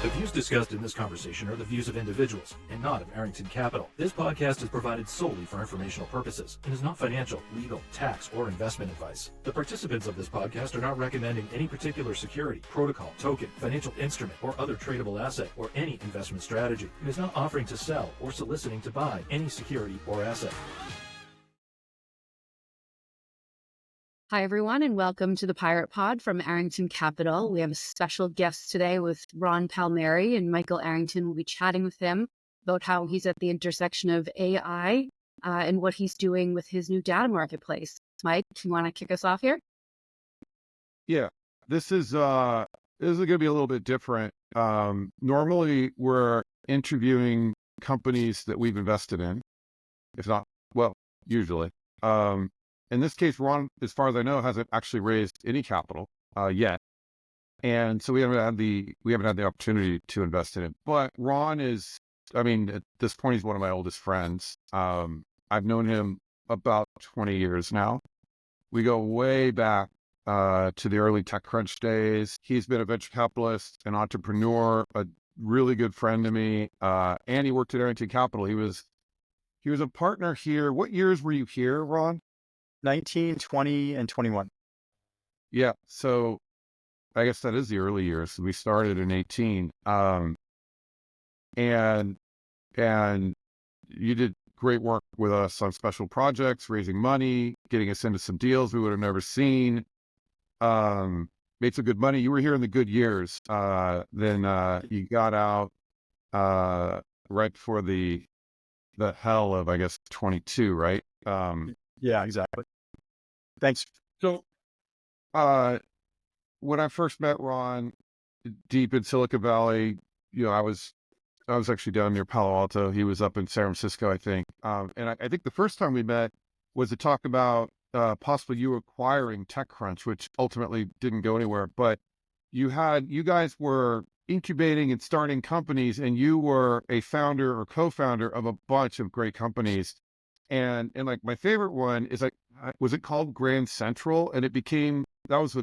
The views discussed in this conversation are the views of individuals and not of Arrington Capital. This podcast is provided solely for informational purposes and is not financial, legal, tax, or investment advice. The participants of this podcast are not recommending any particular security, protocol, token, financial instrument, or other tradable asset or any investment strategy. It is not offering to sell or soliciting to buy any security or asset. Hi, everyone, and welcome to the Pirate Pod from Arrington Capital. We have a special guest today with Ron Palmieri, and Michael Arrington will be chatting with him about how he's at the intersection of AI and what he's doing with his new data marketplace. Mike, do you want to kick us off here? Yeah, this is going to be a little bit different. Normally, we're interviewing companies that we've invested in, if not, well, usually. In this case, Ron, as far as I know, hasn't actually raised any capital yet, and so we haven't had the opportunity to invest in it. But Ron is, at this point, he's one of my oldest friends. I've known him about 20 years now. We go way back to the early TechCrunch days. He's been a venture capitalist, an entrepreneur, a really good friend to me, and he worked at Arrington Capital. He was a partner here. What years were you here, Ron? 19, 20, and 21. Yeah. So I guess that is the early years. We started in 18. And you did great work with us on special projects, raising money, getting us into some deals we would have never seen. Made some good money. You were here in the good years. Then you got out right before the hell of, I guess, 22, right? Yeah, exactly. Thanks. So, when I first met Ron, deep in Silicon Valley, I was actually down near Palo Alto. He was up in San Francisco, I think. And I think the first time we met was to talk about possibly you acquiring TechCrunch, which ultimately didn't go anywhere. But you guys were incubating and starting companies, and you were a founder or co-founder of a bunch of great companies. And like my favorite one is was it called Grand Central? And it became Google,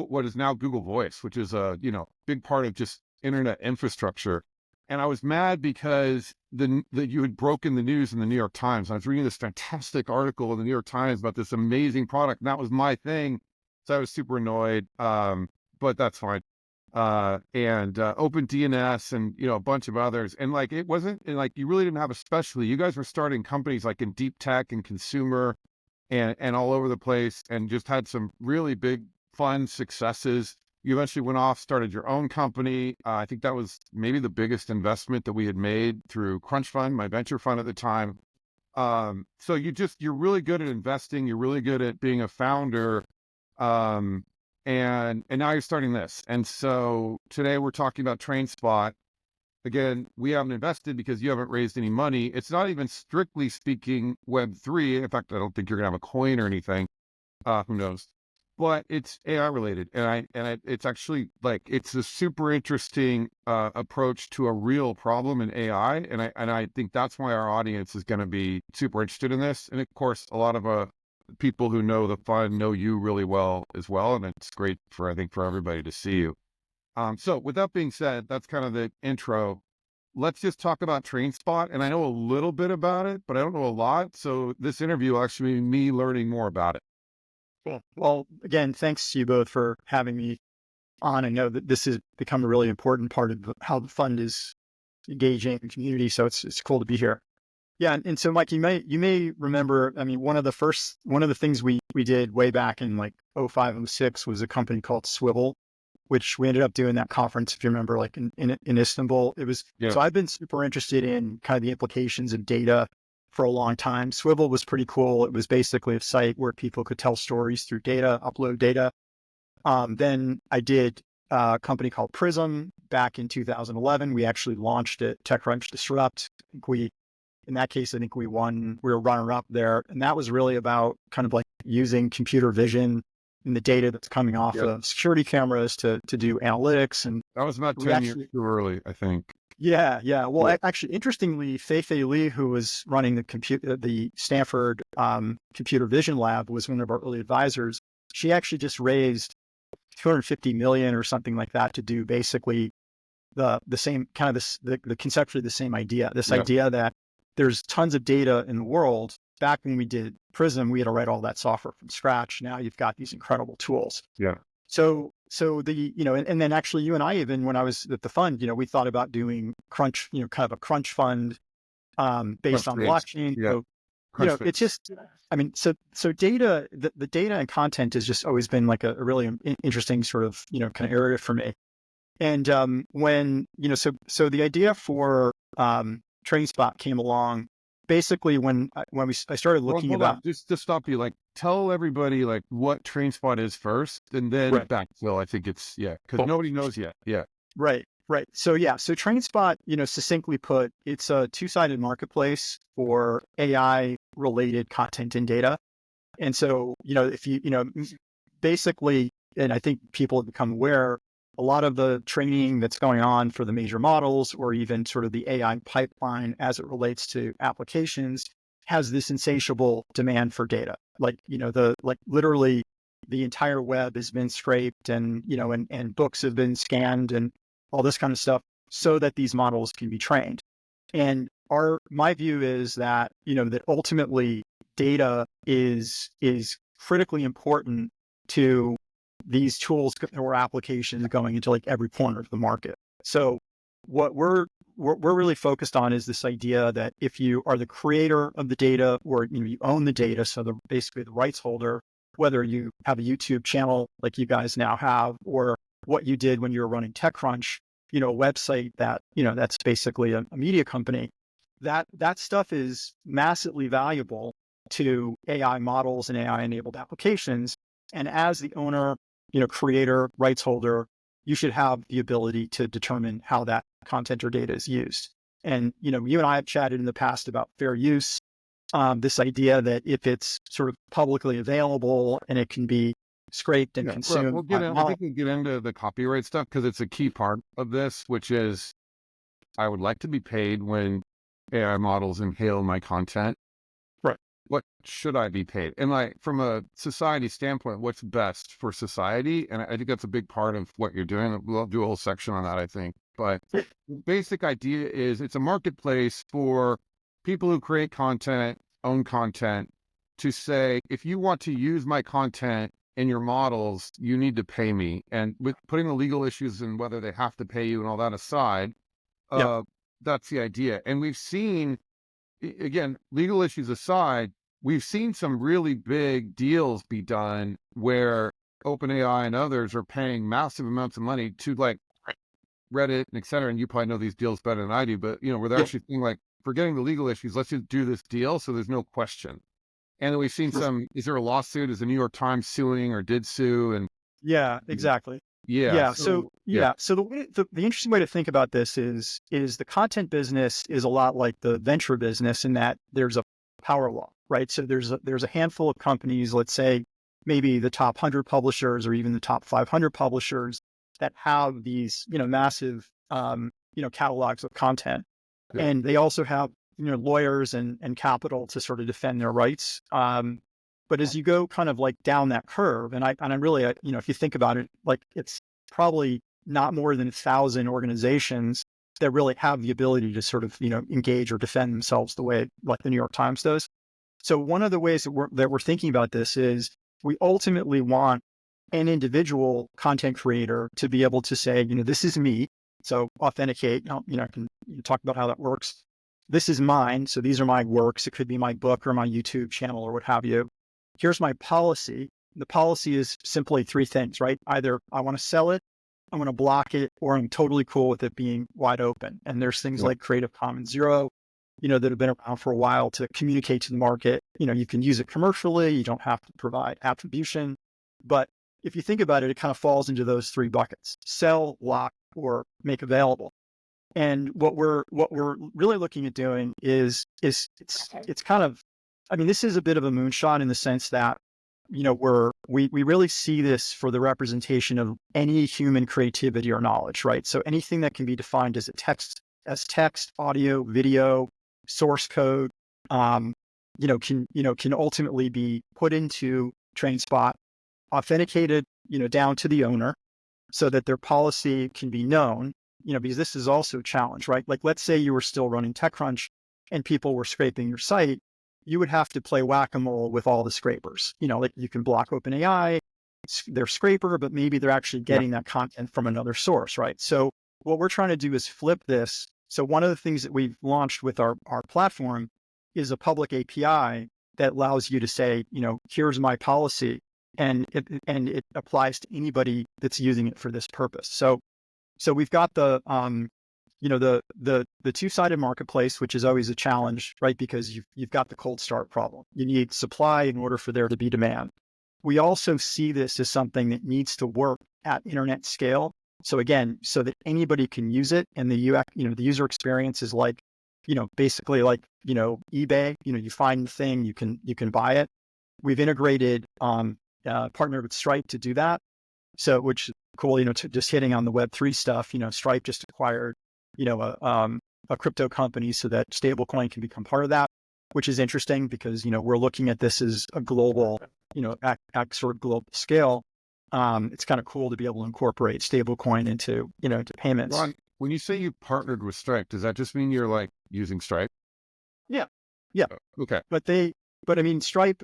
what is now Google Voice, which is a big part of just internet infrastructure. And I was mad because that you had broken the news in the New York Times. I was reading this fantastic article in the New York Times about this amazing product, and that was my thing. So I was super annoyed, but that's fine. And OpenDNS and, a bunch of others. And it wasn't, and you really didn't have a specialty. You guys were starting companies in deep tech and consumer and all over the place, and just had some really big, fun successes. You eventually went off, started your own company. I think that was maybe the biggest investment that we had made through Crunch Fund, my venture fund at the time. So you're really good at investing. You're really good at being a founder. And now you're starting this. And so today we're talking about TrainSpot. Again, we haven't invested because you haven't raised any money. It's not even strictly speaking Web3. In fact, I don't think you're going to have a coin or anything. Who knows? But it's AI related. It's actually it's a super interesting approach to a real problem in AI. And I think that's why our audience is going to be super interested in this. And of course, a lot of people who know the fund know you really well as well. And it's great for everybody to see you. So with that being said, that's kind of the intro. Let's just talk about TrainSpot. And I know a little bit about it, but I don't know a lot. So this interview will actually be me learning more about it. Cool. Well, again, thanks to you both for having me on. I know that this has become a really important part of how the fund is engaging the community. So it's cool to be here. Yeah. And so Mike, you may remember, one of the things we did way back in 05, 06 was a company called Swivel, which we ended up doing that conference, if you remember, in Istanbul. It was, yeah. So I've been super interested in kind of the implications of data for a long time. Swivel was pretty cool. It was basically a site where people could tell stories through data, upload data. Then I did a company called Prism back in 2011. We actually launched it, TechCrunch Disrupt. In that case, I think we won. We were runner-up there. And that was really about kind of using computer vision and the data that's coming off of security cameras to do analytics. And that was about 10 years too early, I think. Yeah. Well, actually, interestingly, Fei Li, who was running the Stanford computer vision lab, was one of our early advisors. She actually just raised 250 million or something like that to do basically the same kind of the conceptually the same idea. This idea that there's tons of data in the world. Back when we did Prism, we had to write all that software from scratch. Now you've got these incredible tools. Yeah. So the, and then actually you and I, even when I was at the fund, we thought about doing crunch, kind of a crunch fund, based on blockchain. Yeah. So, it's just, so data, the data and content has just always been like a really interesting sort of, kind of area for me. And, when, so the idea for, TrainSpot came along, basically when I started looking about, just to stop you, like tell everybody like what TrainSpot is first and then backfill. I think it's, because nobody knows yet. Yeah. Right. So TrainSpot, succinctly put, it's a two-sided marketplace for AI related content and data. And so, if basically, and I think people have become aware, a lot of the training that's going on for the major models or even sort of the AI pipeline as it relates to applications has this insatiable demand for data. Like, literally the entire web has been scraped and, and books have been scanned and all this kind of stuff so that these models can be trained. And my view is that, that ultimately data is critically important to these tools or applications going into like every corner of the market. So what we're really focused on is this idea that if you are the creator of the data or you own the data, so basically the rights holder, whether you have a YouTube channel like you guys now have, or what you did when you were running TechCrunch, a website that, that's basically a media company, that stuff is massively valuable to AI models and AI enabled applications. And as the owner, creator, rights holder, you should have the ability to determine how that content or data is used. And, you and I have chatted in the past about fair use, this idea that if it's sort of publicly available and it can be scraped and consumed. I think we'll get into the copyright stuff because it's a key part of this, which is I would like to be paid when AI models inhale my content. What should I be paid? And like from a society standpoint, what's best for society? And I think that's a big part of what you're doing. We'll do a whole section on that, I think. But the basic idea is it's a marketplace for people who create content, own content, to say, if you want to use my content in your models, you need to pay me. And with putting the legal issues and whether they have to pay you and all that aside, that's the idea. And we've seen, again, legal issues aside, we've seen some really big deals be done where OpenAI and others are paying massive amounts of money to like Reddit and et cetera. And you probably know these deals better than I do, but where they're actually saying like, forgetting the legal issues, let's just do this deal. So there's no question. And then we've seen is there a lawsuit? Is the New York Times suing or did sue? And yeah, exactly. So the interesting way to think about this is the content business is a lot like the venture business in that there's a power law, right? So there's a handful of companies, let's say maybe the top 100 publishers or even the top 500 publishers that have these, massive, catalogs of content. Yeah. And they also have, lawyers and capital to sort of defend their rights. But as you go kind of like down that curve, and I'm really, if you think about it, like it's probably not more than 1,000 organizations that really have the ability to sort of, engage or defend themselves the way like the New York Times does. So one of the ways that we're thinking about this is we ultimately want an individual content creator to be able to say, this is me. So authenticate, I can talk about how that works. This is mine. So these are my works. It could be my book or my YouTube channel or what have you. Here's my policy. The policy is simply three things, right? Either I want to sell it, I want to block it, or I'm totally cool with it being wide open. And there's things like Creative Commons Zero, that have been around for a while to communicate to the market. You can use it commercially. You don't have to provide attribution. But if you think about it, it kind of falls into those three buckets: sell, lock, or make available. And what we're really looking at doing is it's kind of, this is a bit of a moonshot in the sense that, we really see this for the representation of any human creativity or knowledge, right? So anything that can be defined as text, audio, video, source code, can ultimately be put into TrainSpot, authenticated down to the owner so that their policy can be known, because this is also a challenge, right? Like, let's say you were still running TechCrunch and people were scraping your site, you would have to play whack-a-mole with all the scrapers. Like you can block OpenAI, their scraper, but maybe they're actually getting that content from another source, right? So what we're trying to do is flip this. So one of the things that we've launched with our platform is a public API that allows you to say, here's my policy, and it applies to anybody that's using it for this purpose. So we've got the two-sided marketplace, which is always a challenge, right? Because you've got the cold start problem. You need supply in order for there to be demand. We also see this as something that needs to work at internet scale. So again, so that anybody can use it, and the UX, the user experience is like, basically like, eBay. You find the thing, you can buy it. We've integrated, partnered with Stripe to do that. So, which is cool, just hitting on the Web3 stuff. Stripe just acquired, a crypto company so that stablecoin can become part of that, which is interesting because, we're looking at this as a global, at sort of global scale. It's kind of cool to be able to incorporate stablecoin into payments. Ron, when you say you partnered with Stripe, does that just mean you're like using Stripe? Yeah. Okay. But I mean, Stripe,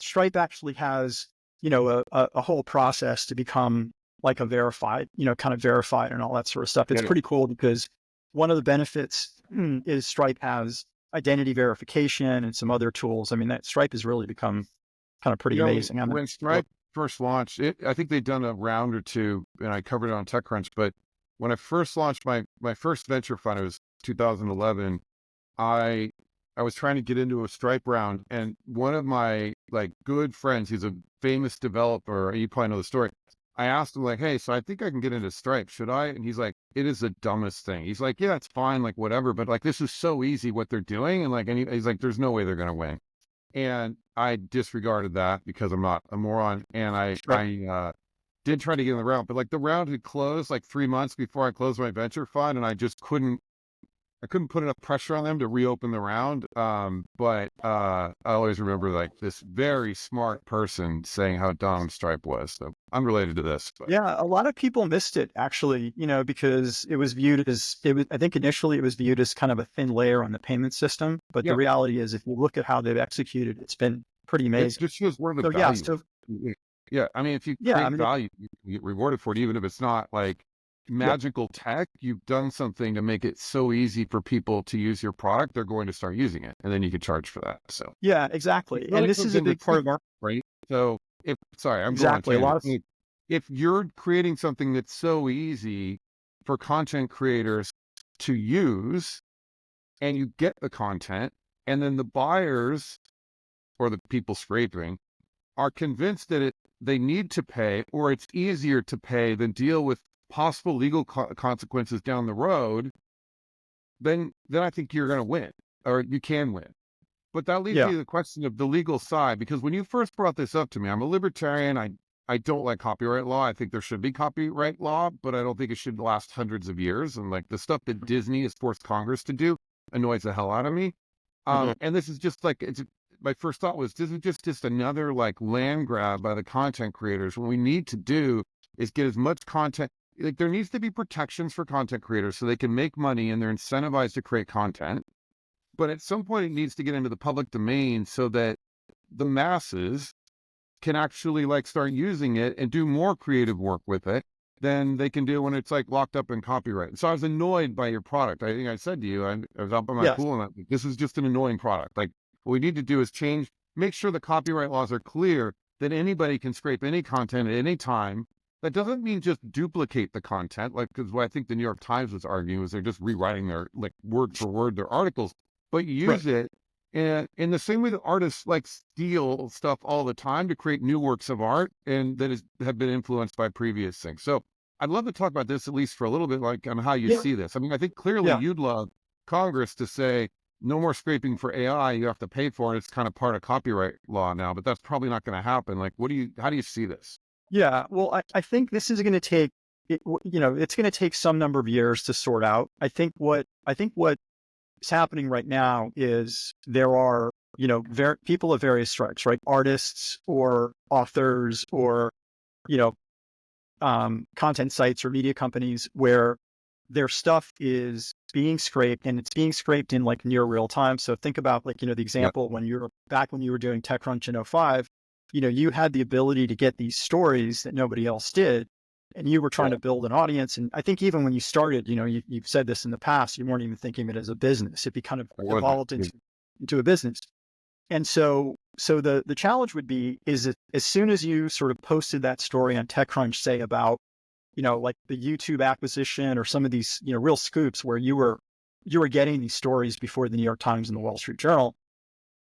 Stripe actually has, a whole process to become like a verified, kind of verified and all that sort of stuff. It's pretty cool because one of the benefits is Stripe has identity verification and some other tools. I mean, that Stripe has really become kind of pretty amazing. When Stripe first launched, I think they'd done a round or two, and I covered it on TechCrunch. But when I first launched my first venture fund, it was 2011. I was trying to get into a Stripe round, and one of my like good friends, he's a famous developer. You probably know the story. I asked him like, "Hey, so I think I can get into Stripe. Should I?" And he's like, "It is the dumbest thing." He's like, "Yeah, it's fine, like whatever, but like this is so easy what they're doing, and like, he's like, there's no way they're gonna win." And I disregarded that because I'm not a moron. And I did try to get in the round, but like the round had closed like 3 months before I closed my venture fund, and I just couldn't put enough pressure on them to reopen the round. But I always remember like this very smart person saying how dumb Stripe was. So unrelated to this. But. Yeah, a lot of people missed it actually, because it was viewed as, I think initially it was viewed as kind of a thin layer on the payment system. But the reality is, if you look at how they've executed, it's been pretty amazing. It just shows where the value. Yeah, I mean, if you create value, you get rewarded for it, even if it's not like magical tech. You've done something to make it so easy for people to use your product, they're going to start using it, and then you can charge for that. So yeah, exactly. And this is a big part of our right. So I'm exactly going if you're creating something that's so easy for content creators to use, and you get the content, and then the buyers or the people scraping are convinced that they need to pay, or it's easier to pay than deal with possible legal consequences down the road, then I think you're going to win, or you can win. But that leads me to the question of the legal side, because when you first brought this up to me, I'm a libertarian. I don't like copyright law. I think there should be copyright law, but I don't think it should last hundreds of years. And like the stuff that Disney has forced Congress to do annoys the hell out of me. And this is just like, my first thought was, this is just another like land grab by the content creators. What we need to do is get as much content. Like there needs to be protections for content creators so they can make money and they're incentivized to create content. But at some point it needs to get into the public domain so that the masses can actually like start using it and do more creative work with it than they can do when it's like locked up in copyright. So I was annoyed by your product. I think I said to you, I was up on my pool and this is just an annoying product. Like what we need to do is make sure the copyright laws are clear, that anybody can scrape any content at any time. That doesn't mean just duplicate the content, like, because what I think the New York Times was arguing was they're just rewriting their, like, word for word, their articles, but use it in the same way that artists, like, steal stuff all the time to create new works of art and that have been influenced by previous things. So I'd love to talk about this, at least for a little bit, like, on how you see this. I mean, I think clearly you'd love Congress to say, no more scraping for AI, you have to pay for it. It's kind of part of copyright law now, but that's probably not going to happen. Like, how do you see this? Yeah, well, I think this is going to take, it's going to take some number of years to sort out. I think what is happening right now is there are, people of various stripes, right? Artists or authors or you know, content sites or media companies where their stuff is being scraped, and it's being scraped in like near real time. So think about like, the example when you were doing TechCrunch in '05, you had the ability to get these stories that nobody else did, and you were trying to build an audience. And I think even when you started, you've said this in the past, you weren't even thinking of it as a business. It kind of evolved into a business. And so the challenge would be is that as soon as you sort of posted that story on TechCrunch, say about, like the YouTube acquisition or some of these, real scoops where you were getting these stories before the New York Times and the Wall Street Journal,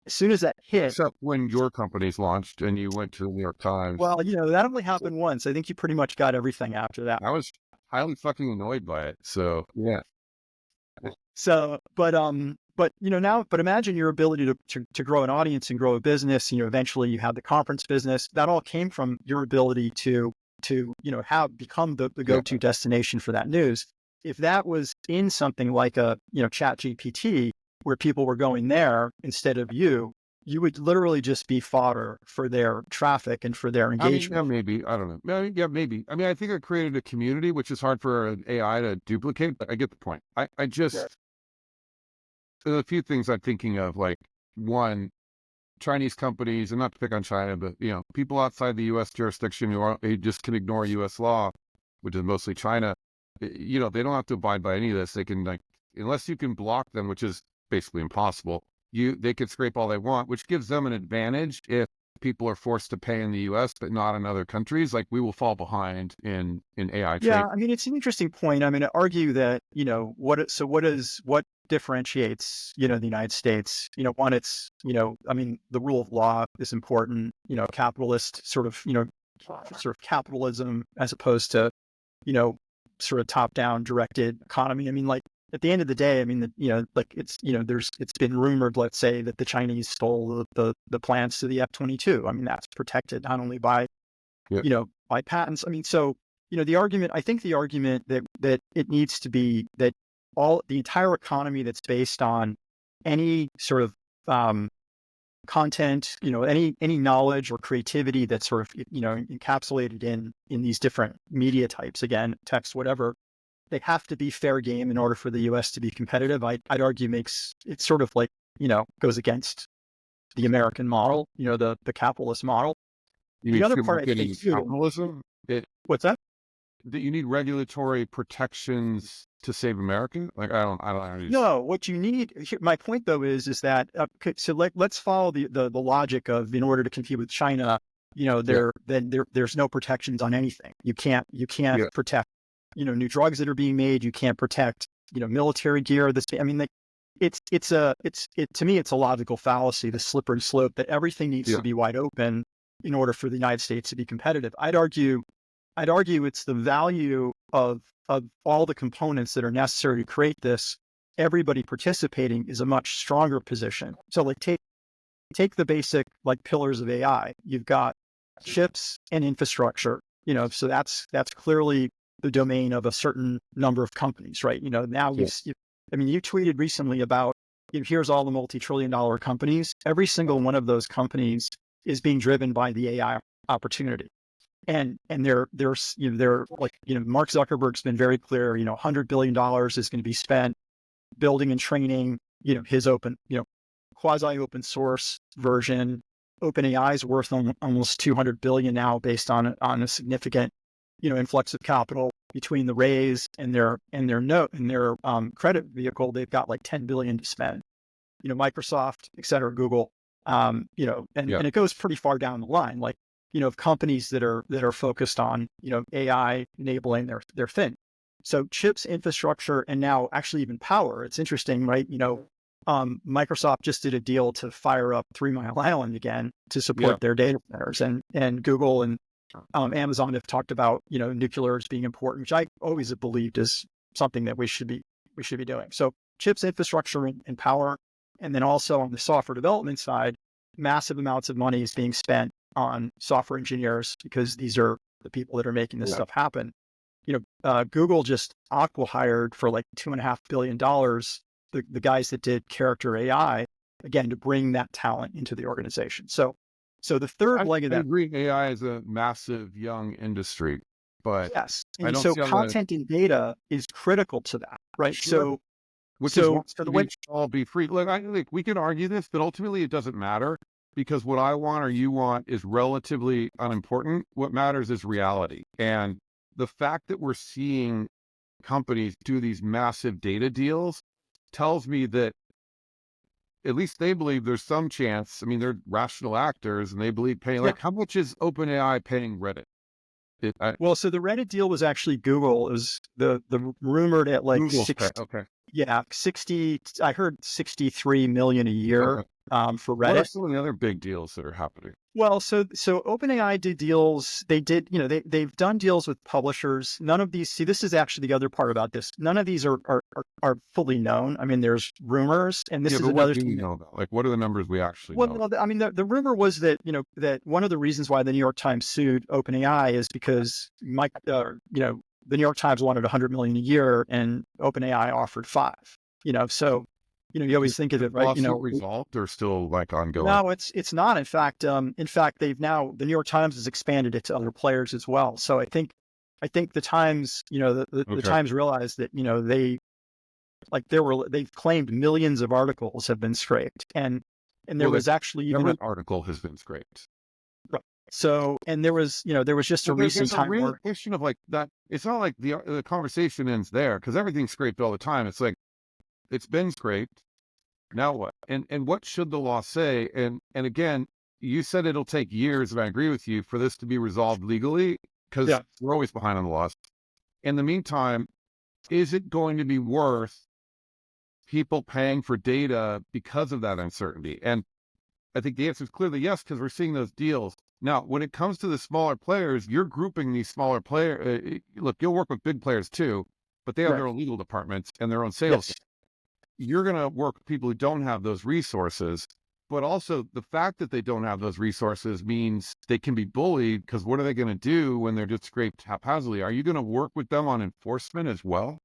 as soon as that hit. Except when your company's launched and you went to the New York Times. Well, that only happened once. I think you pretty much got everything after that. I was highly fucking annoyed by it. So, yeah. So, but imagine your ability to grow an audience and grow a business. Eventually you have the conference business. That all came from your ability to have become the go-to destination for that news. If that was in something like a, Chat GPT, where people were going there instead of you would literally just be fodder for their traffic and for their engagement. I mean, maybe. I don't know. Yeah, maybe. I mean, I think I created a community, which is hard for an AI to duplicate, but I get the point. I just, there's a few things I'm thinking of, like, one, Chinese companies, and not to pick on China, but, people outside the U.S. jurisdiction who just can ignore U.S. law, which is mostly China, they don't have to abide by any of this. They can, unless you can block them, which is basically impossible, they can scrape all they want, which gives them an advantage if people are forced to pay in the U.S., but not in other countries. Like, we will fall behind in AI trade. Yeah, I mean, it's an interesting point. I mean, I argue that, what differentiates, the United States? One, it's, I mean, the rule of law is important, capitalist sort of capitalism as opposed to, sort of top-down directed economy. I mean, like, at the end of the day, I mean, it's been rumored, let's say, that the Chinese stole the plans to the F-22. I mean, that's protected not only by, by patents. I mean, so, I think the argument that it needs to be that the entire economy that's based on any sort of content, any knowledge or creativity that's sort of, encapsulated in these different media types, again, text, whatever, they have to be fair game in order for the U.S. to be competitive. I'd argue makes it sort of like, goes against the American model, the capitalist model. The other part, I think, capitalism. What's that? That you need regulatory protections to save America. Like, I don't. No, what you need. My point though is that so let's follow the logic of, in order to compete with China, there's no protections on anything. You can't protect, new drugs that are being made. You can't protect, military gear. I mean, to me, it's a logical fallacy, the slippery slope that everything needs to be wide open in order for the United States to be competitive. I'd argue it's the value of all the components that are necessary to create this. Everybody participating is a much stronger position. So, like, take the basic, like, pillars of AI. You've got chips and infrastructure, so that's clearly the domain of a certain number of companies, right? Now you tweeted recently about, here's all the multi-trillion-dollar companies. Every single one of those companies is being driven by the AI opportunity. And they're like, Mark Zuckerberg's been very clear, $100 billion is going to be spent building and training, his open, quasi open source version. OpenAI is worth almost 200 billion now, based on a significant, influx of capital between the raise and their credit vehicle. They've got like 10 billion to spend, Microsoft, et cetera, Google, and it goes pretty far down the line. Like, of companies that are focused on, AI enabling their thing. So chips, infrastructure, and now actually even power. It's interesting, right? Microsoft just did a deal to fire up 3 Mile Island again to support their data centers, and Google and Amazon have talked about, nuclear as being important, which I always have believed is something that we should be doing. So chips, infrastructure, and power, and then also on the software development side, massive amounts of money is being spent on software engineers, because these are the people that are making this stuff happen. Google just acqui-hired for like $2.5 billion, the guys that did character AI, again, to bring that talent into the organization. So So the third leg of I that, agree. AI is a massive young industry, but yes. I And don't so see on the content and data is critical to that, right? sure, which is why So the we way, should all be free. Look, I think we can argue this, but ultimately it doesn't matter because what I want or you want is relatively unimportant. What matters is reality. And the fact that we're seeing companies do these massive data deals tells me that at least they believe there's some chance. I mean, they're rational actors and they believe paying, yeah. like, how much is OpenAI paying Reddit? Well, so the Reddit deal was actually Google. It was the rumored at like Google's pay. Okay. 60, I heard 63 million a year Okay. for What are Reddit. some of the other big deals that are happening? Well, so OpenAI did deals. They did, they've done deals with publishers. None of these. See, this is actually the other part about this. None of these are fully known. I mean, there's rumors, and this Yeah, is but what another do we thing. know about? Like, what are the numbers we actually Well, know? no, I mean, the rumor was that, that one of the reasons why the New York Times sued OpenAI is because the New York Times wanted 100 million a year and OpenAI offered 5. So, you always Is think of the it, right? lawsuit resolved or still like ongoing? No, it's not. In fact, they've now, the New York Times has expanded it to other players as well. So I think the Times, the Okay. Times realized that, they've claimed millions of articles have been scraped, and there Well, the was actually even government article has been scraped. right. So, and there was just a Well, recent there's a time real where, question of like that. It's not like the conversation ends there because everything's scraped all the time. It's like it's been scraped. Now what? And what should the law say? And again, you said it'll take years, and I agree with you for this to be resolved legally because yeah. we're always behind on the laws. In the meantime, is it going to be worth people paying for data because of that uncertainty? And I think the answer is clearly yes, because we're seeing those deals. Now, when it comes to the smaller players, you're grouping these smaller players. Look, you'll work with big players too, but they have Right. their own legal departments and their own sales. Yes. You're going to work with people who don't have those resources, but also the fact that they don't have those resources means they can be bullied because what are they going to do when they're just scraped haphazardly? Are you going to work with them on enforcement as well?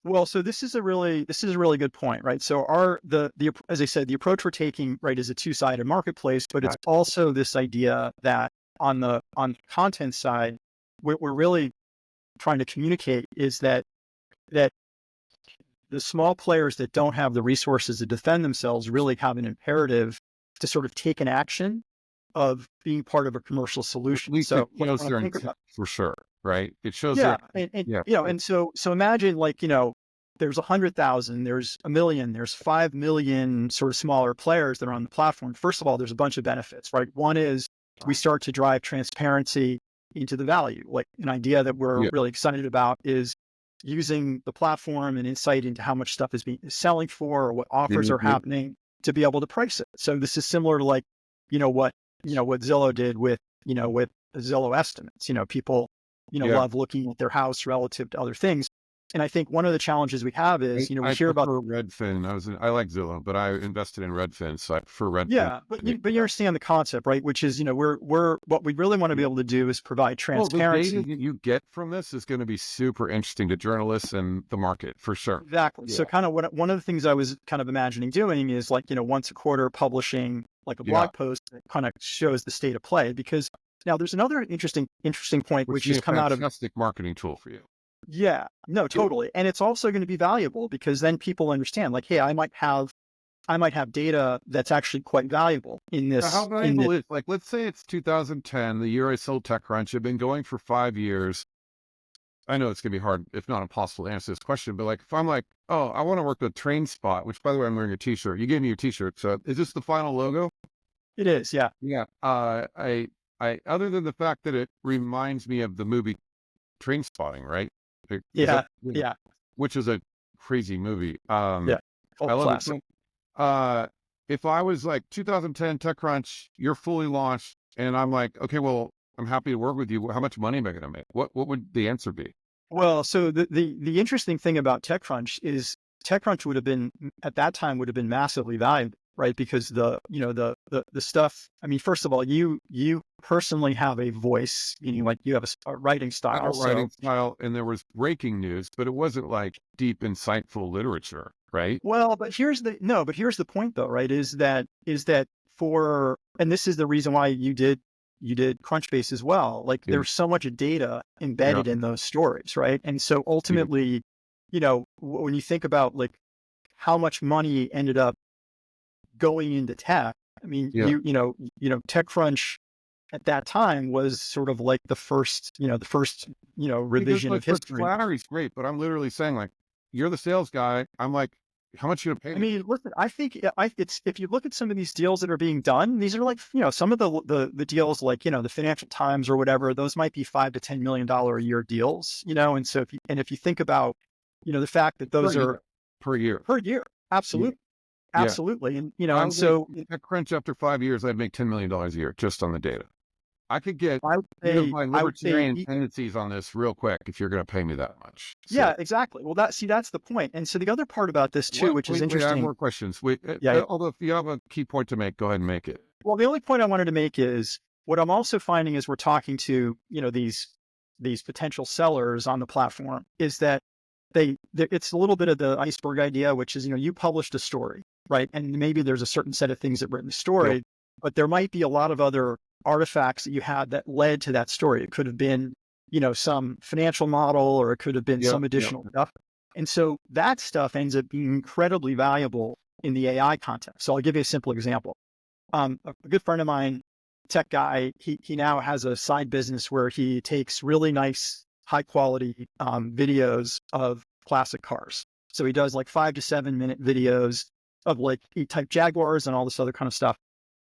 Well, so this is a really good point, right? So as I said, the approach we're taking, right, is a two-sided marketplace, but it's Right. also this idea that on the content side, what we're really trying to communicate is that the small players that don't have the resources to defend themselves really have an imperative to sort of take an action of being part of a commercial At solution. least it So shows when I their think intent about, for sure, right? It shows yeah, their, and yeah. and so imagine, like, there's 100,000, there's a million, there's 5 million sort of smaller players that are on the platform. First of all, there's a bunch of benefits, right? One is we start to drive transparency into the value. Like, an idea that we're Yeah. really excited about is using the platform and insight into how much stuff is selling for, or what offers are Mhm. happening, to be able to price it. So this is similar to, like, what Zillow did with Zillow estimates. People, Yeah. love looking at their house relative to other things. And I think one of the challenges we have is, we I hear about, prefer Redfin. I like Zillow, but I invested in Redfin, so I prefer Redfin. yeah, but you understand the concept, right? Which is, we're what we really want to be able to do is provide Well, the data transparency. that you get from this is going to be super interesting to journalists and the market for sure. Exactly. Yeah. So kind of one of the things I was kind of imagining doing is, like, once a quarter publishing like a Yeah. blog post that kind of shows the state of play. Because now there's another interesting point Which which would be has a come out of, fantastic marketing tool for you. yeah, no, Yeah. totally. And it's also going to be valuable because then people understand, like, hey, I might have data that's actually quite valuable in So how this, valuable is, like, let's say it's 2010, the year I sold TechCrunch. I've been going for 5 years. I know it's going to be hard, if not impossible, to answer this question, but like, if I'm like, oh, I want to work with TrainSpot, which by the way, I'm wearing a t-shirt. You gave me your t-shirt. So is this the final logo? it is, yeah. Yeah. Other than the fact that it reminds me of the movie Train Spotting, right? Yeah, yeah, Which is a crazy movie. yeah. I Cult love it. classic. So, uh, if I was like 2010 TechCrunch, you're fully launched, and I'm like, okay, well, I'm happy to work with you. How much money am I going to make? What would the answer be? Well, so the interesting thing about TechCrunch is TechCrunch would have been, at that time, would have been massively valuable, right? Because the stuff. I mean, first of all, you personally have a voice, meaning, like, you have a writing I have style. a So, writing style, and there was breaking news, but it wasn't like deep, insightful literature, right? well, but here's the point, though, right? Is that and this is the reason why you did Crunchbase as well. Like Yeah. there's so much data embedded in those stories, right? And so ultimately, when you think about like how much money ended up going into tech, I mean, TechCrunch at that time was sort of like the first revision of history. Flattery's great, but I'm literally saying, like, you're the sales guy. I'm like, how much you gonna pay me? I mean, listen, I think it's if you look at some of these deals that are being done, these are like, some of the deals like, the Financial Times or whatever, those might be $5 to $10 million a year deals, and so if you think about, the fact that those per year, absolutely. Yeah. Absolutely. And, and so at Crunch after 5 years, I'd make $10 million a year just on the data. I could get I would my libertarian tendencies on this real quick if you're going to pay me that much. So. Yeah, exactly. Well, that's the point. And so the other part about this too, which is interesting. I have more questions. Although if you have a key point to make, go ahead and make it. Well, the only point I wanted to make is what I'm also finding as we're talking to, these potential sellers on the platform is that it's a little bit of the iceberg idea, which is, you published a story, right? And maybe there's a certain set of things that were in the story, but there might be a lot of other artifacts that you had that led to that story. It could have been, some financial model, or it could have been some additional stuff. And so that stuff ends up being incredibly valuable in the AI context. So I'll give you a simple example. A good friend of mine, tech guy, he now has a side business where he takes really nice, high quality videos of classic cars. So he does like 5 to 7 minute videos of like E-type Jaguars and all this other kind of stuff.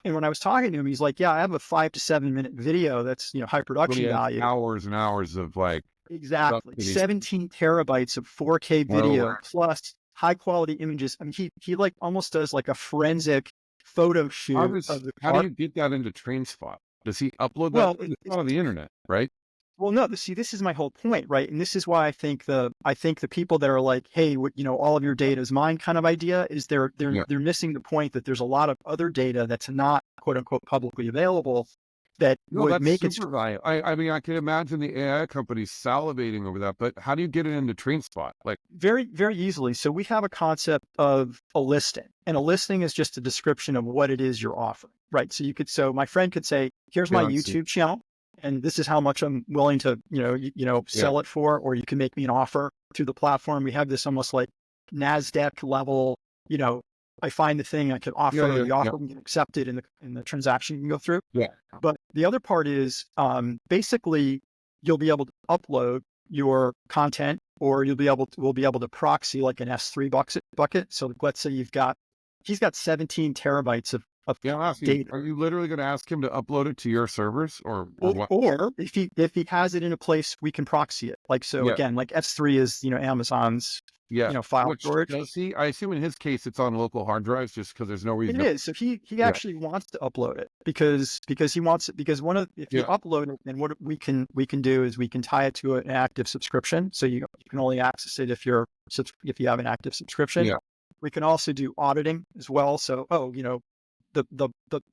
And when I was talking to him, he's like, yeah, I have a 5 to 7 minute video that's, high production value. Hours and hours of like. Exactly. 17 terabytes of 4K video plus high quality images. I mean, he like almost does like a forensic photo shoot of the car. How do you get that into TrainSpot? Does he upload that? It's on the internet, right? Well, no, this is my whole point, right? And this is why I think the people that are like, hey, all of your data is mine kind of idea is they're missing the point that there's a lot of other data that's not quote unquote publicly available that would make it super valuable. I mean, I can imagine the AI companies salivating over that, but how do you get it into TrainSpot? Like very, very easily. So we have a concept of a listing, and a listing is just a description of what it is you're offering, right? So my friend could say, here's my YouTube channel, and this is how much I'm willing to, sell it for, or you can make me an offer through the platform. We have this almost like NASDAQ level, I find the thing I could offer, the offer can get accepted in the transaction can go through. Yeah. But the other part is basically you'll be able to upload your content, or we'll be able to proxy like an S3 bucket. So let's say he's got 17 terabytes of data. Are you literally going to ask him to upload it to your servers or what? Or if he has it in a place, we can proxy it. Like, so again, like S3 is, Amazon's, file storage. Does he? I assume in his case, it's on local hard drives just because there's no reason. It is. So he actually wants to upload it because he wants it, because if you upload it, then what we can do is we can tie it to an active subscription. So you can only access it if you have an active subscription. Yeah. We can also do auditing as well. So, the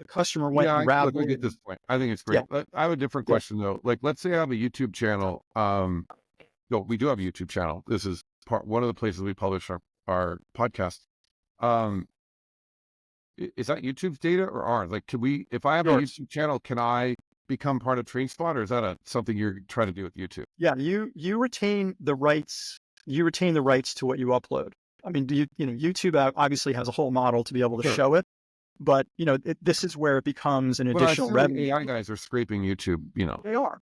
customer went and grabbed. I get this point. I think it's great. Yeah. I have a different question though. Like, let's say I have a YouTube channel. No, we do have a YouTube channel. This is one of the places we publish our podcast. Is that YouTube's data or ours? Like, if I have a YouTube channel, can I become part of TrainSpot, or is that something you're trying to do with YouTube? Yeah, you retain the rights. You retain the rights to what you upload. I mean, YouTube obviously has a whole model to be able to show it. But, this is where it becomes an additional revenue. AI guys are scraping YouTube,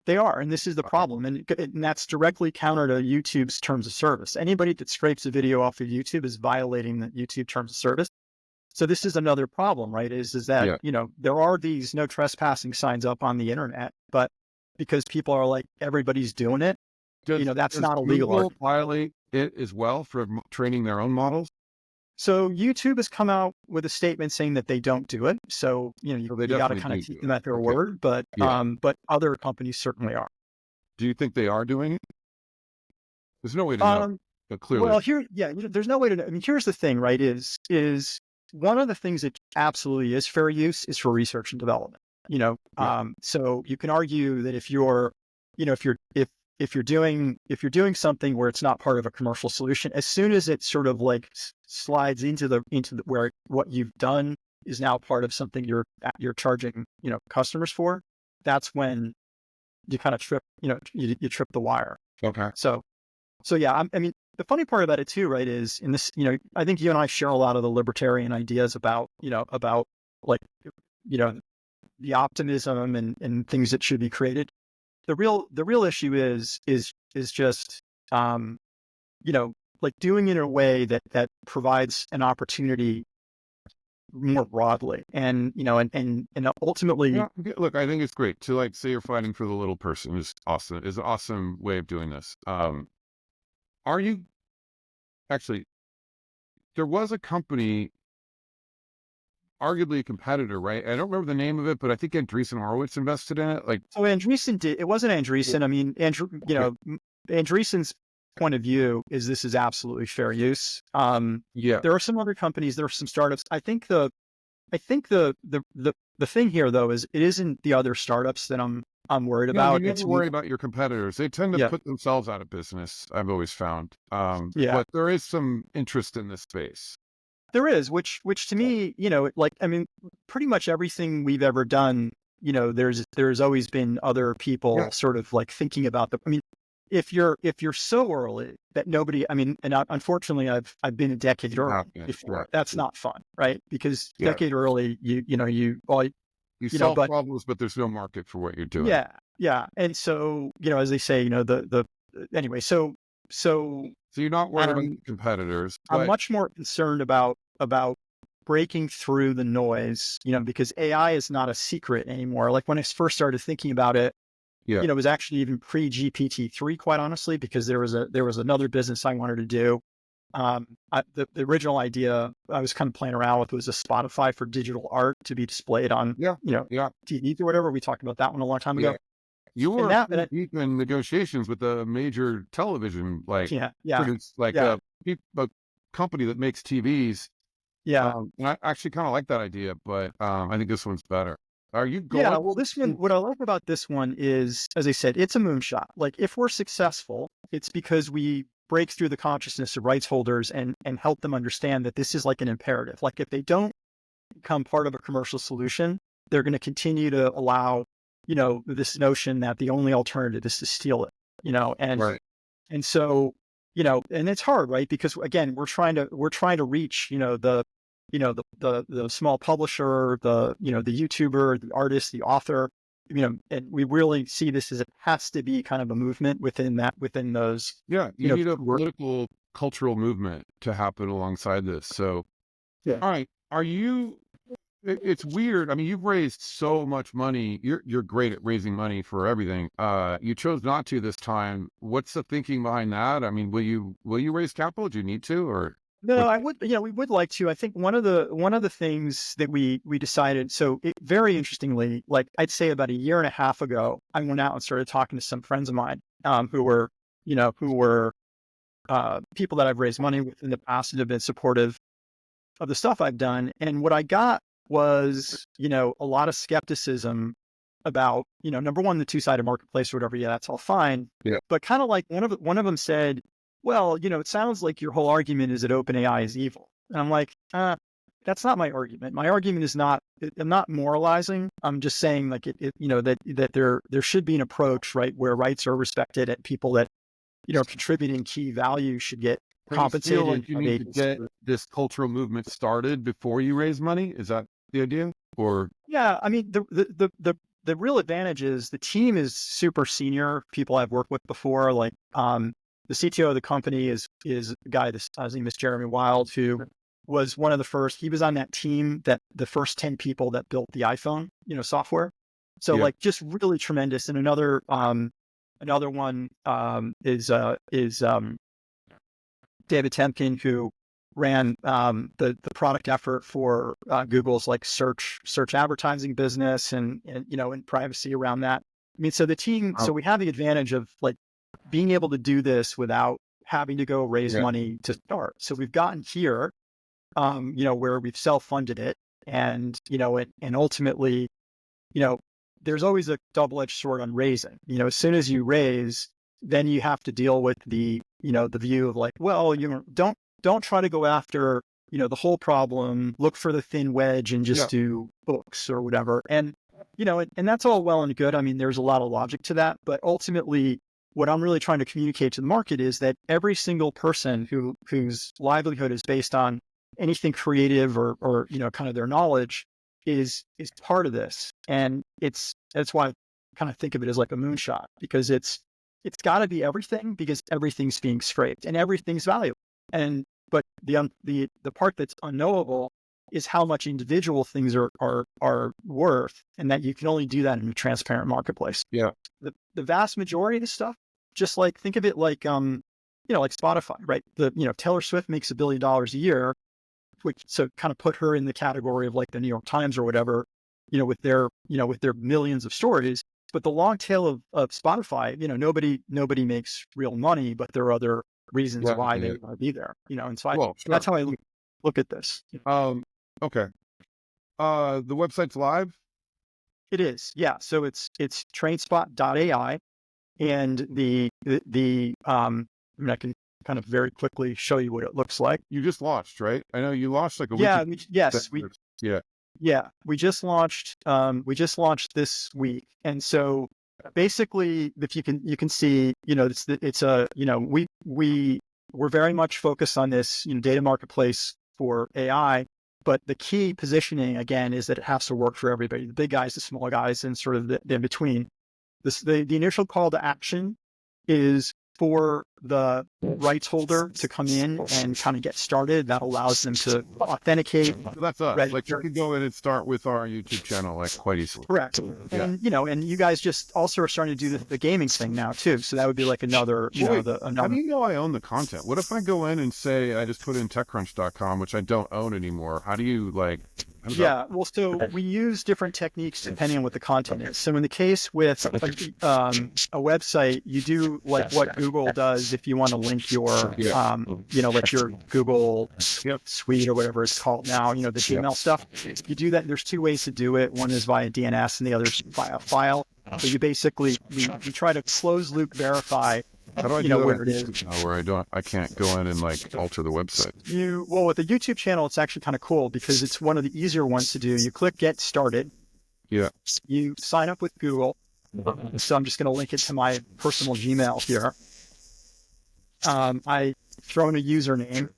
They are. And this is the problem. And that's directly counter to YouTube's terms of service. Anybody that scrapes a video off of YouTube is violating the YouTube terms of service. So this is another problem, right? Is that, there are these no trespassing signs up on the internet, but because people are like, everybody's doing it, that's not illegal. Does Google violate it as well for training their own models? So YouTube has come out with a statement saying that they don't do it. So, you got to kind of keep them at their word, but other companies certainly are. Do you think they are doing it? There's no way to know, but clearly. Well, there's no way to know. I mean, here's the thing, right, is one of the things that absolutely is fair use is for research and development, so you can argue that if you're doing something where it's not part of a commercial solution, as soon as it sort of like slides into the where what you've done is now part of something you're charging, customers for, that's when you kind of trip, you trip the wire. Okay. So yeah, I mean, the funny part about it too, right, is in this, I think you and I share a lot of the libertarian ideas about, like, the optimism and things that should be created. The real issue is just, like doing it in a way that provides an opportunity more broadly, and ultimately, Yeah, look, I think it's great to like say you're fighting for the little person is awesome. Is an awesome way of doing this. Are you actually? There was a company, arguably a competitor, right? I don't remember the name of it, but I think Andreessen Horowitz invested in it. Like, so Andreessen did. It wasn't Andreessen. I mean, Andreessen's point of view is this is absolutely fair use. yeah, There are some other companies. There are some startups. I think the thing here though is it isn't the other startups that I'm worried yeah, about. you never worry about your competitors. They tend to Yeah. put themselves out of business. I've always found. Yeah. But there is some interest in this space. There is, which to me, like, I mean, pretty much everything we've ever done, there's always been other people Yeah. sort of like thinking about I mean, if you're so early that nobody, I mean, and unfortunately I've been a decade early before. Yeah. That's not fun, right? Because Yeah. decade early, you solve but problems, but there's no market for what you're doing. yeah. And so, as they say, anyway, so you're not worried about competitors. I'm But much more concerned about breaking through the noise, because AI is not a secret anymore. Like when I first started thinking about it, yeah, it was actually even pre-GPT-3, quite honestly, because there was another business I wanted to do. The original idea I was kind of playing around with was a Spotify for digital art to be displayed on, TVs or whatever. We talked about that one a long time ago. Yeah. You were deep in negotiations with a major television, like, a company that makes TVs. Yeah. And I actually kind of like that idea, but I think this one's better. Are you going? Yeah, well, this one, what I like about this one is, as I said, it's a moonshot. Like if we're successful, it's because we break through the consciousness of rights holders and help them understand that this is like an imperative. Like if they don't become part of a commercial solution, they're going to continue to allow, this notion that the only alternative is to steal it, and, Right. and so, and it's hard, right? Because again, we're trying to reach, the small publisher, the YouTuber, the artist, the author, and we really see this as it has to be kind of a movement within those. Yeah. You need a political, cultural movement to happen alongside this. So, yeah. All right. It's weird. I mean, you've raised so much money. You're great at raising money for everything. You chose not to this time. What's the thinking behind that? I mean, will you raise capital? Do you need to, or? No, I would, we would like to. I think one of the things that we decided, so very interestingly, like I'd say about a year and a half ago, I went out and started talking to some friends of mine, who were people that I've raised money with in the past and have been supportive of the stuff I've done. And what I got was, a lot of skepticism about, number one, the two-sided marketplace or whatever. Yeah, that's all fine. Yeah. But kind of like one of them said, well, it sounds like your whole argument is that OpenAI is evil. And I'm like, that's not my argument. My argument is not, I'm not moralizing. I'm just saying like that there should be an approach, right, where rights are respected and people that, contributing key value should get compensated. You feel like you need to get this cultural movement started before you raise money? Is that the idea? Or yeah, I mean the real advantage is the team is super senior. People I've worked with before, like the CTO of the company is a guy, his name is Jeremy Wild, who was one of the first. He was on that team that the first 10 people that built the iPhone, software. So like just really tremendous. And another one is David Temkin, who ran the product effort for Google's like search advertising business and privacy around that. I mean, so the team, so we have the advantage of like being able to do this without having to go raise money to start. So we've gotten here, where we've self-funded it, and and ultimately, there's always a double-edged sword on raising. As soon as you raise, then you have to deal with the the view of like, well, don't try to go after the whole problem, look for the thin wedge and just do books or whatever. And, and that's all well and good. I mean, there's a lot of logic to that, but ultimately what I'm really trying to communicate to the market is that every single person whose livelihood is based on anything creative or kind of their knowledge is part of this. And that's why I kind of think of it as like a moonshot, because it's got to be everything, because everything's being scraped and everything's valuable. But the part that's unknowable is how much individual things are worth, and that you can only do that in a transparent marketplace. Yeah. The vast majority of the stuff, just like, think of it like, like Spotify, right? Taylor Swift makes $1 billion a year, so kind of put her in the category of like the New York Times or whatever, with their millions of stories. But the long tail of Spotify, nobody makes real money, but there are other reasons why they want to be there, and so that's how I look at this. Okay. The website's live? It is. Yeah. So it's trainspot.ai, and I can kind of very quickly show you what it looks like. You just launched, right? I know you launched like a week. We just launched this week. And so basically, if you can see, we're very much focused on this, data marketplace for AI, but the key positioning again is that it has to work for everybody, the big guys, the small guys, and sort of the in between. The initial call to action is for the rights holder to come in and kind of get started. That allows them to authenticate. So that's us. Register. Like, you can go in and start with our YouTube channel, like, quite easily. Correct. And, and you guys just also are starting to do the gaming thing now too. So that would be like another, How do you know I own the content? What if I go in and say, I just put in techcrunch.com, which I don't own anymore? How do you well, so we use different techniques depending on what the content is. So in the case with a website, you do like what Google does if you want to link your, like your Google suite or whatever it's called now, the Gmail stuff. You do that. There's two ways to do it. One is via DNS and the other is via file. So you basically, we try to close loop verify. How do I do where it is? Where I can't go in and like alter the website. With the YouTube channel, it's actually kind of cool because it's one of the easier ones to do. You click get started. Yeah. You sign up with Google. So I'm just going to link it to my personal Gmail here. I throw in a username.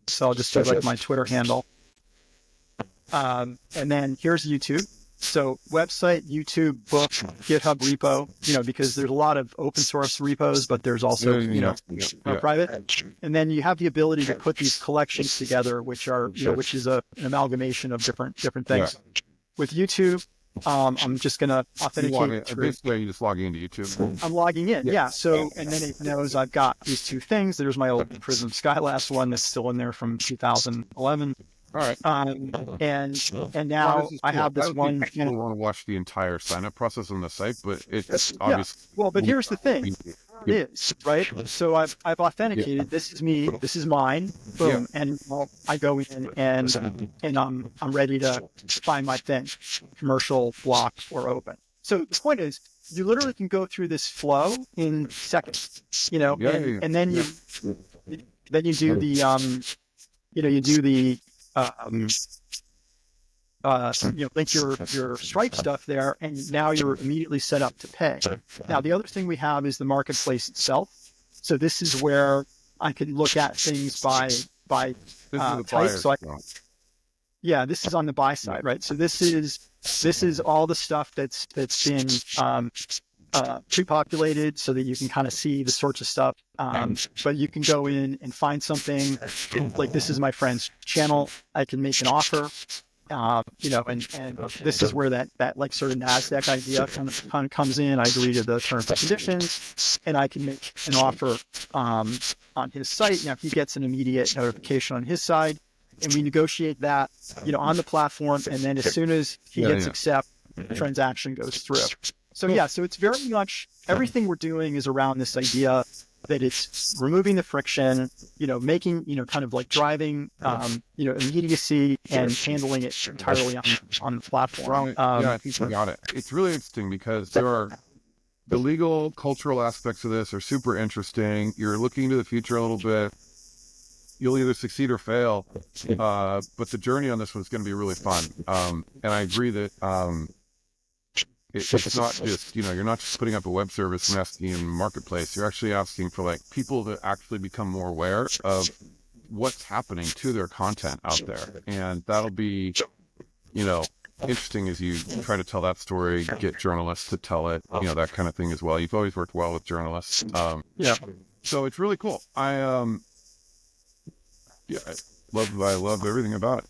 So I'll just do like my Twitter handle. And then here's YouTube. So website, YouTube, book, GitHub repo, because there's a lot of open source repos, but there's also, private. And then you have the ability to put these collections together, which are, which is an amalgamation of different things. Right. With YouTube, I'm just going to authenticate. Basically, you just logging into YouTube. I'm logging in. Yeah. So, and then it knows I've got these two things. There's my old Prism Skylast one that's still in there from 2011. All right. And now I have this one. I don't want to watch the entire sign-up process on the site, but it's obvious. Well, but here's the thing. It is, right? So I've authenticated. Yeah. This is me. This is mine. Boom. Yeah. And I go in and I'm ready to find my thing, commercial, block, or open. So the point is, you literally can go through this flow in seconds. And then you do the you do the link your Stripe stuff there, and now you're immediately set up to pay. Now, the other thing we have is the marketplace itself. So this is where I can look at things by type. So this is on the buy side, right? So this is all the stuff that's been pre-populated so that you can kind of see the sorts of stuff. But you can go in and find something like this is my friend's channel. I can make an offer, and this is where that like sort of NASDAQ idea kind of comes in. I agree to the terms and conditions, and I can make an offer on his site. Now he gets an immediate notification on his side, and we negotiate that, on the platform. And then as soon as he hits accept, the transaction goes through. So so it's very much everything we're doing is around this idea that it's removing the friction, making, kind of like driving, immediacy and handling it entirely on the platform. I think we got it. It's really interesting because there are the legal, cultural aspects of this are super interesting. You're looking to the future a little bit. you'll either succeed or fail. But the journey on this one is going to be really fun. And I agree that it's not just, you're not just putting up a web service and asking in the marketplace. You're actually asking for like people to actually become more aware of what's happening to their content out there. And that'll be, interesting as you try to tell that story, get journalists to tell it, that kind of thing as well. You've always worked well with journalists. So it's really cool. I love everything about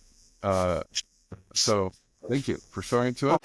it. So thank you for showing it to us.